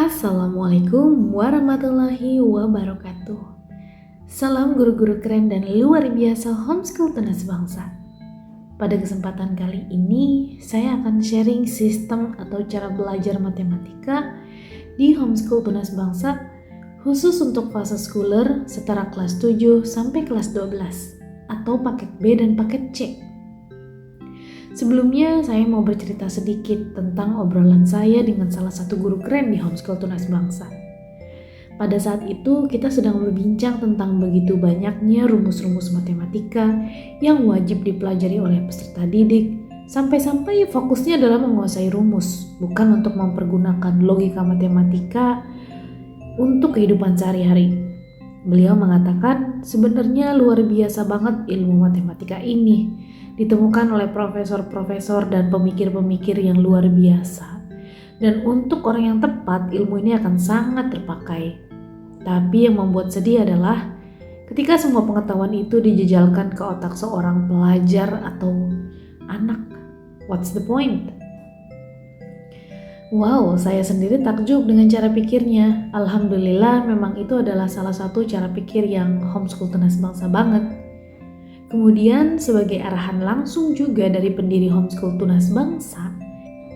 Assalamualaikum warahmatullahi wabarakatuh. Salam guru-guru keren dan luar biasa homeschool tunas bangsa. Pada kesempatan kali ini, saya akan sharing sistem atau cara belajar matematika di homeschool tunas bangsa khusus untuk fase schooler setara kelas 7 sampai kelas 12 atau paket B dan paket C. Sebelumnya, saya mau bercerita sedikit tentang obrolan saya dengan salah satu guru keren di homeschool tunas bangsa. Pada saat itu, kita sedang berbincang tentang begitu banyaknya rumus-rumus matematika yang wajib dipelajari oleh peserta didik, sampai-sampai fokusnya adalah menguasai rumus, bukan untuk mempergunakan logika matematika untuk kehidupan sehari-hari. Beliau mengatakan, sebenarnya luar biasa banget ilmu matematika ini, ditemukan oleh profesor-profesor dan pemikir-pemikir yang luar biasa. Dan untuk orang yang tepat, ilmu ini akan sangat terpakai. Tapi yang membuat sedih adalah ketika semua pengetahuan itu dijejalkan ke otak seorang pelajar atau anak. What's the point? Wow, saya sendiri takjub dengan cara pikirnya. Alhamdulillah memang itu adalah salah satu cara pikir yang homeschool tunas bangsa banget. Kemudian sebagai arahan langsung juga dari pendiri homeschool tunas bangsa,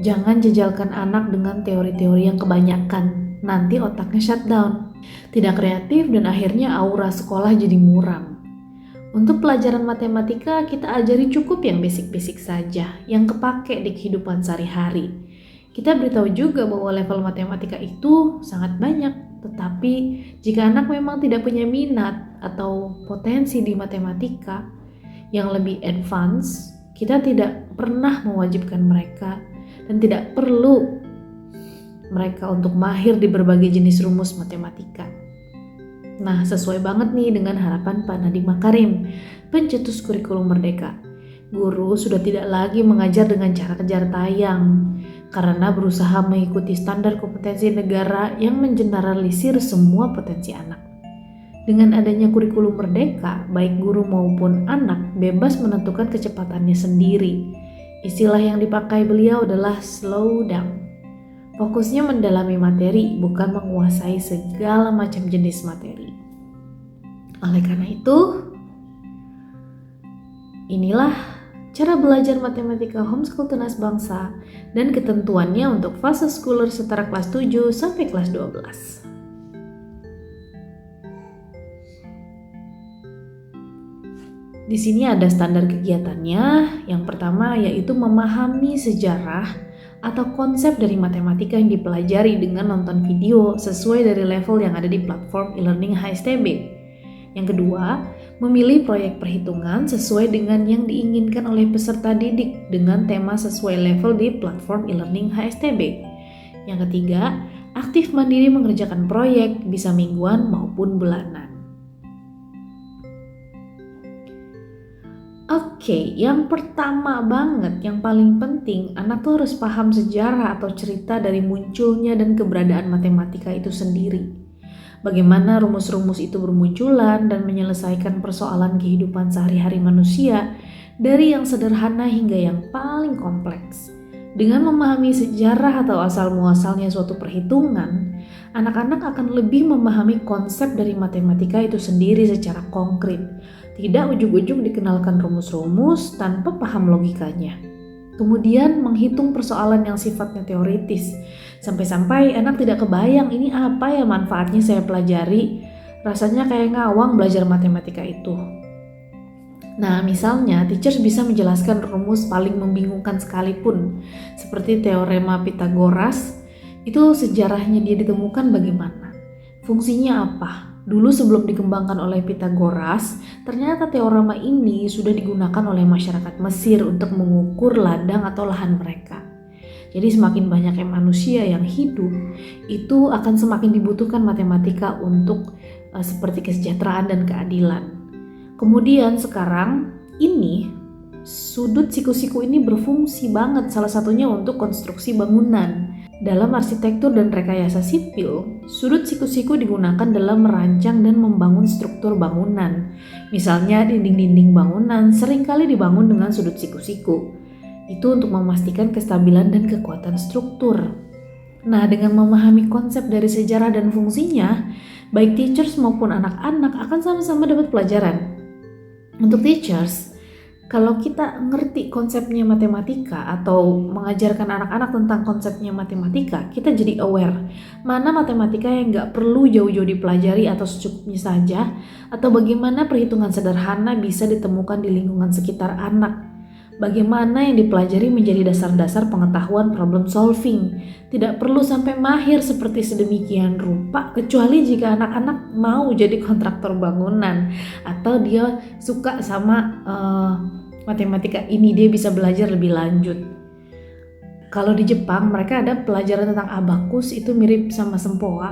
jangan jejalkan anak dengan teori-teori yang kebanyakan, nanti otaknya shutdown, tidak kreatif dan akhirnya aura sekolah jadi muram. Untuk pelajaran matematika kita ajari cukup yang basic-basic saja, yang kepake di kehidupan sehari-hari. Kita beritahu juga bahwa level matematika itu sangat banyak, tetapi jika anak memang tidak punya minat atau potensi di matematika yang lebih advance, kita tidak pernah mewajibkan mereka dan tidak perlu mereka untuk mahir di berbagai jenis rumus matematika. Nah, sesuai banget nih dengan harapan Pak Nadiem Makarim, pencetus kurikulum merdeka. Guru sudah tidak lagi mengajar dengan cara kejar tayang, karena berusaha mengikuti standar kompetensi negara yang mengeneralisir semua potensi anak. Dengan adanya kurikulum merdeka, baik guru maupun anak bebas menentukan kecepatannya sendiri. Istilah yang dipakai beliau adalah slow down. Fokusnya mendalami materi, bukan menguasai segala macam jenis materi. Oleh karena itu, inilah cara belajar matematika homeschool tunas bangsa dan ketentuannya untuk fase schooler setara kelas 7 sampai kelas 12. Di sini ada standar kegiatannya. Yang pertama yaitu memahami sejarah atau konsep dari matematika yang dipelajari dengan nonton video sesuai dari level yang ada di platform e-learning HSTB. Yang kedua, memilih proyek perhitungan sesuai dengan yang diinginkan oleh peserta didik dengan tema sesuai level di platform e-learning HSTB. Yang ketiga, aktif mandiri mengerjakan proyek bisa mingguan maupun bulanan. Oke, yang pertama banget, yang paling penting, anak tuh harus paham sejarah atau cerita dari munculnya dan keberadaan matematika itu sendiri. Bagaimana rumus-rumus itu bermunculan dan menyelesaikan persoalan kehidupan sehari-hari manusia dari yang sederhana hingga yang paling kompleks. Dengan memahami sejarah atau asal-muasalnya suatu perhitungan, anak-anak akan lebih memahami konsep dari matematika itu sendiri secara konkret. Tidak ujug-ujug dikenalkan rumus-rumus tanpa paham logikanya. Kemudian menghitung persoalan yang sifatnya teoritis. Sampai-sampai anak tidak kebayang ini apa ya manfaatnya saya pelajari. Rasanya kayak ngawang belajar matematika itu. Nah, misalnya teachers bisa menjelaskan rumus paling membingungkan sekalipun. Seperti teorema Pythagoras, itu sejarahnya dia ditemukan bagaimana? Fungsinya apa? Dulu sebelum dikembangkan oleh Pythagoras, ternyata teorema ini sudah digunakan oleh masyarakat Mesir untuk mengukur ladang atau lahan mereka. Jadi semakin banyaknya manusia yang hidup, itu akan semakin dibutuhkan matematika untuk seperti kesejahteraan dan keadilan. Kemudian sekarang ini sudut siku-siku ini berfungsi banget, salah satunya untuk konstruksi bangunan. Dalam arsitektur dan rekayasa sipil, sudut siku-siku digunakan dalam merancang dan membangun struktur bangunan. Misalnya dinding-dinding bangunan seringkali dibangun dengan sudut siku-siku. Itu untuk memastikan kestabilan dan kekuatan struktur. Nah, dengan memahami konsep dari sejarah dan fungsinya, baik teachers maupun anak-anak akan sama-sama dapat pelajaran. Untuk teachers, kalau kita ngerti konsepnya matematika atau mengajarkan anak-anak tentang konsepnya matematika, kita jadi aware mana matematika yang nggak perlu jauh-jauh dipelajari atau secukupnya saja, atau bagaimana perhitungan sederhana bisa ditemukan di lingkungan sekitar anak. Bagaimana yang dipelajari menjadi dasar-dasar pengetahuan problem solving. Tidak perlu sampai mahir seperti sedemikian rupa, kecuali jika anak-anak mau jadi kontraktor bangunan atau dia suka sama matematika ini, dia bisa belajar lebih lanjut. Kalau di Jepang mereka ada pelajaran tentang abakus, itu mirip sama sempoa.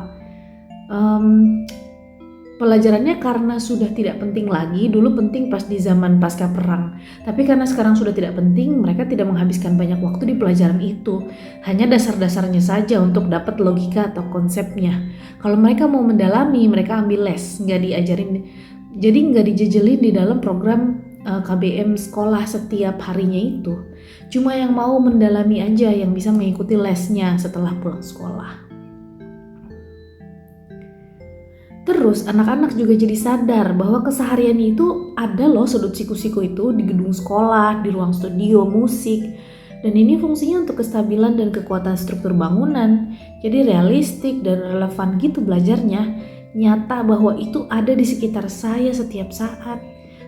Pelajarannya karena sudah tidak penting lagi, dulu penting pas di zaman pasca perang. Tapi karena sekarang sudah tidak penting, mereka tidak menghabiskan banyak waktu di pelajaran itu. Hanya dasar-dasarnya saja untuk dapat logika atau konsepnya. Kalau mereka mau mendalami, mereka ambil les, nggak diajarin. Jadi nggak dijejelin di dalam program KBM sekolah setiap harinya itu. Cuma yang mau mendalami aja yang bisa mengikuti lesnya setelah pulang sekolah. Terus anak-anak juga jadi sadar bahwa keseharian itu ada loh sudut siku-siku itu di gedung sekolah, di ruang studio, musik. Dan ini fungsinya untuk kestabilan dan kekuatan struktur bangunan. Jadi realistik dan relevan gitu belajarnya. Nyata bahwa itu ada di sekitar saya setiap saat.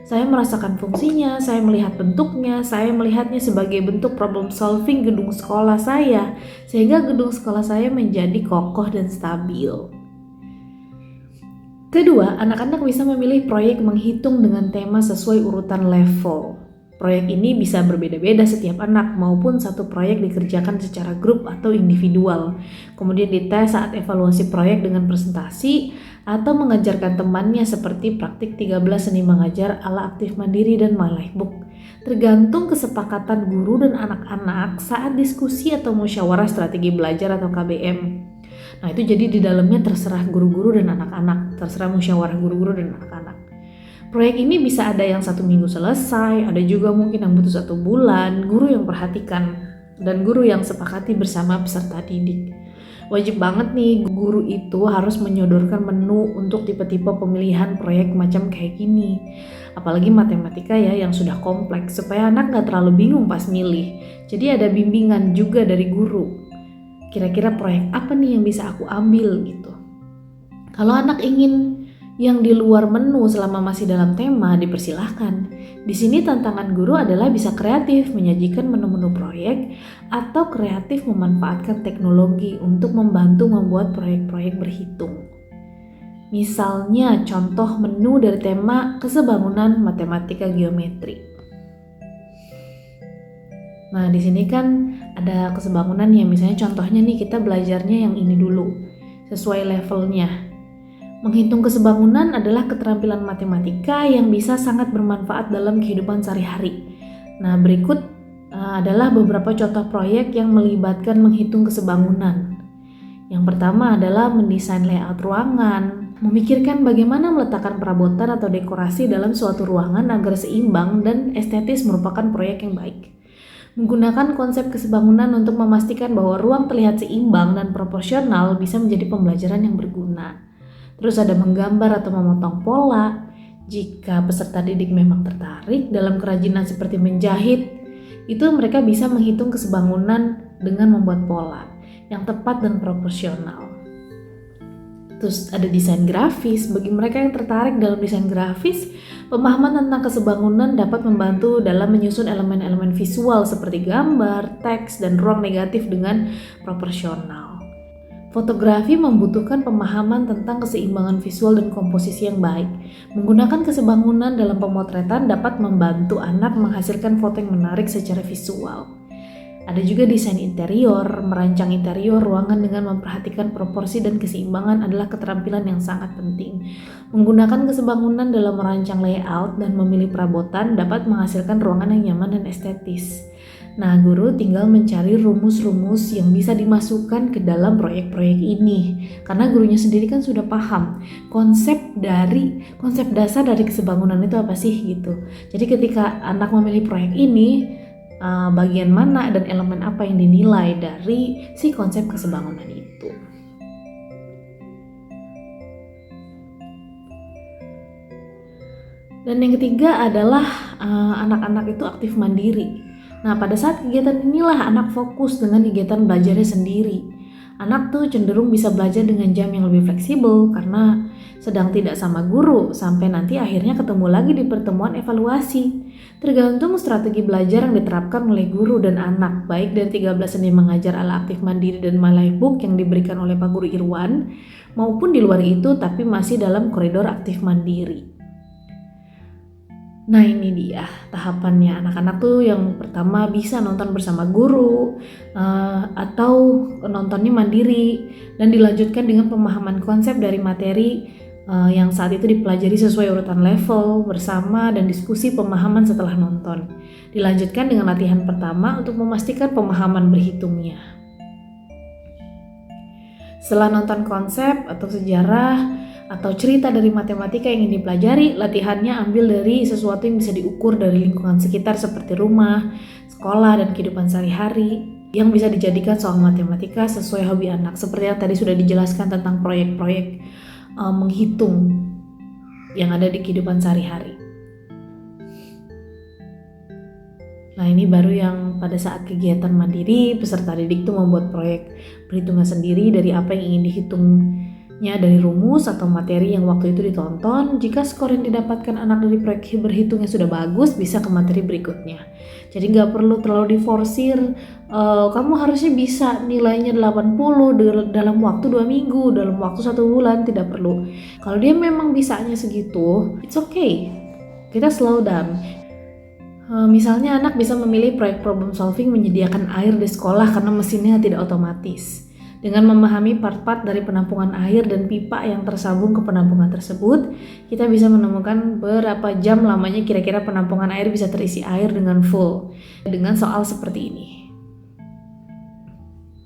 Saya merasakan fungsinya, saya melihat bentuknya, saya melihatnya sebagai bentuk problem solving gedung sekolah saya. Sehingga gedung sekolah saya menjadi kokoh dan stabil. Kedua, anak-anak bisa memilih proyek menghitung dengan tema sesuai urutan level. Proyek ini bisa berbeda-beda setiap anak maupun satu proyek dikerjakan secara grup atau individual. Kemudian dites saat evaluasi proyek dengan presentasi atau mengajarkan temannya seperti praktik 13 seni mengajar ala aktif mandiri dan My Lifebook. Tergantung kesepakatan guru dan anak-anak saat diskusi atau musyawarah strategi belajar atau KBM. Nah itu jadi di dalamnya terserah guru-guru dan anak-anak, terserah musyawarah guru-guru dan anak-anak. Proyek ini bisa ada yang 1 minggu selesai, ada juga mungkin yang butuh 1 bulan, guru yang perhatikan, dan guru yang sepakati bersama peserta didik. Wajib banget nih guru itu harus menyodorkan menu untuk tipe-tipe pemilihan proyek macam kayak gini. Apalagi matematika ya yang sudah kompleks, supaya anak gak terlalu bingung pas milih. Jadi ada bimbingan juga dari guru. Kira-kira proyek apa nih yang bisa aku ambil gitu. Kalau anak ingin yang di luar menu selama masih dalam tema, dipersilahkan. Di sini tantangan guru adalah bisa kreatif menyajikan menu-menu proyek atau kreatif memanfaatkan teknologi untuk membantu membuat proyek-proyek berhitung. Misalnya contoh menu dari tema kesebangunan matematika geometri. Nah, di sini kan ada kesebangunan ya, misalnya contohnya nih kita belajarnya yang ini dulu, sesuai levelnya. Menghitung kesebangunan adalah keterampilan matematika yang bisa sangat bermanfaat dalam kehidupan sehari-hari. Nah, berikut adalah beberapa contoh proyek yang melibatkan menghitung kesebangunan. Yang pertama adalah mendesain layout ruangan, memikirkan bagaimana meletakkan perabotan atau dekorasi dalam suatu ruangan agar seimbang dan estetis merupakan proyek yang baik. Menggunakan konsep kesebangunan untuk memastikan bahwa ruang terlihat seimbang dan proporsional bisa menjadi pembelajaran yang berguna. Terus ada menggambar atau memotong pola. Jika peserta didik memang tertarik dalam kerajinan seperti menjahit, itu mereka bisa menghitung kesebangunan dengan membuat pola yang tepat dan proporsional. Terus ada desain grafis. Bagi mereka yang tertarik dalam desain grafis, pemahaman tentang kesebangunan dapat membantu dalam menyusun elemen-elemen visual seperti gambar, teks, dan ruang negatif dengan proporsional. Fotografi membutuhkan pemahaman tentang keseimbangan visual dan komposisi yang baik. Menggunakan kesebangunan dalam pemotretan dapat membantu anak menghasilkan foto yang menarik secara visual. Ada juga desain interior. Merancang interior ruangan dengan memperhatikan proporsi dan keseimbangan adalah keterampilan yang sangat penting. Menggunakan kesebangunan dalam merancang layout dan memilih perabotan dapat menghasilkan ruangan yang nyaman dan estetis. Nah, guru tinggal mencari rumus-rumus yang bisa dimasukkan ke dalam proyek-proyek ini. Karena gurunya sendiri kan sudah paham konsep dasar dari kesebangunan itu apa sih gitu. Jadi ketika anak memilih proyek ini, bagian mana dan elemen apa yang dinilai dari si konsep kesebangunan itu. Dan yang ketiga adalah anak-anak itu aktif mandiri. Nah, pada saat kegiatan inilah anak fokus dengan kegiatan belajarnya sendiri. Anak tuh cenderung bisa belajar dengan jam yang lebih fleksibel karena sedang tidak sama guru sampai nanti akhirnya ketemu lagi di pertemuan evaluasi. Tergantung strategi belajar yang diterapkan oleh guru dan anak, baik dari 13 seni mengajar ala aktif mandiri dan Malay Book yang diberikan oleh Pak Guru Irwan, maupun di luar itu tapi masih dalam koridor aktif mandiri. Nah, ini dia tahapannya. Anak-anak tuh yang pertama bisa nonton bersama guru atau nontonnya mandiri dan dilanjutkan dengan pemahaman konsep dari materi yang saat itu dipelajari sesuai urutan level bersama dan diskusi pemahaman setelah nonton. Dilanjutkan dengan latihan pertama untuk memastikan pemahaman berhitungnya. Setelah nonton konsep atau sejarah atau cerita dari matematika yang ingin dipelajari, latihannya ambil dari sesuatu yang bisa diukur dari lingkungan sekitar seperti rumah, sekolah, dan kehidupan sehari-hari yang bisa dijadikan soal matematika sesuai hobi anak, seperti yang tadi sudah dijelaskan tentang proyek-proyek menghitung yang ada di kehidupan sehari-hari. Nah, ini baru yang pada saat kegiatan mandiri, peserta didik itu membuat proyek perhitungan sendiri dari apa yang ingin dihitungnya dari rumus atau materi yang waktu itu ditonton. Jika skor yang didapatkan anak dari proyek berhitungnya sudah bagus, bisa ke materi berikutnya. Jadi nggak perlu terlalu diforsir, kamu harusnya bisa nilainya 80 dalam waktu 2 minggu, dalam waktu 1 bulan, tidak perlu. Kalau dia memang bisanya segitu, it's okay, kita slow down. Misalnya anak bisa memilih proyek problem solving menyediakan air di sekolah karena mesinnya tidak otomatis. Dengan memahami part-part dari penampungan air dan pipa yang tersambung ke penampungan tersebut, kita bisa menemukan berapa jam lamanya kira-kira penampungan air bisa terisi air dengan full. Dengan soal seperti ini.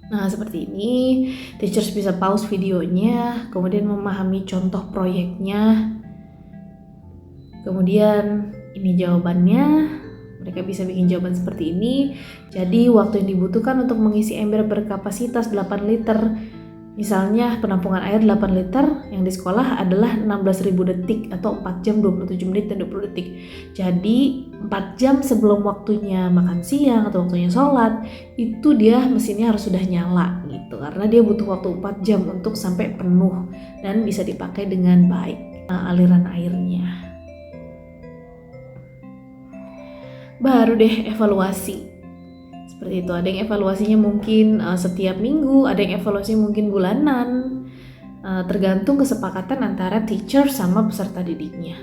Nah, seperti ini, teachers bisa pause videonya, kemudian memahami contoh proyeknya. Kemudian ini jawabannya. Mereka bisa bikin jawaban seperti ini. Jadi waktu yang dibutuhkan untuk mengisi ember berkapasitas 8 liter, misalnya penampungan air 8 liter yang di sekolah adalah 16.000 detik atau 4 jam 27 menit dan 20 detik. Jadi 4 jam sebelum waktunya makan siang atau waktunya sholat, itu dia mesinnya harus sudah nyala gitu. Karena dia butuh waktu 4 jam untuk sampai penuh dan bisa dipakai dengan baik aliran airnya. Baru deh evaluasi. Seperti itu, ada yang evaluasinya mungkin setiap minggu, ada yang evaluasi mungkin bulanan, tergantung kesepakatan antara teacher sama peserta didiknya.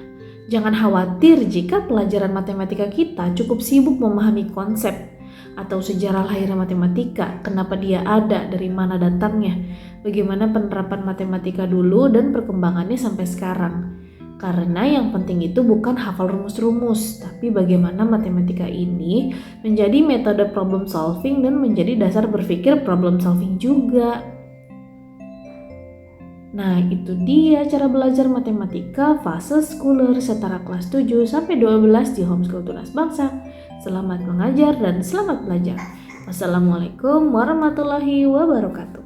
Jangan khawatir jika pelajaran matematika kita cukup sibuk memahami konsep atau sejarah lahirnya matematika, kenapa dia ada, dari mana datangnya, bagaimana penerapan matematika dulu dan perkembangannya sampai sekarang. Karena yang penting itu bukan hafal rumus-rumus, tapi bagaimana matematika ini menjadi metode problem solving dan menjadi dasar berpikir problem solving juga. Nah, itu dia cara belajar matematika fase schooler setara kelas 7 sampai 12 di Homeschool Tunas Bangsa. Selamat mengajar dan selamat belajar. Wassalamualaikum warahmatullahi wabarakatuh.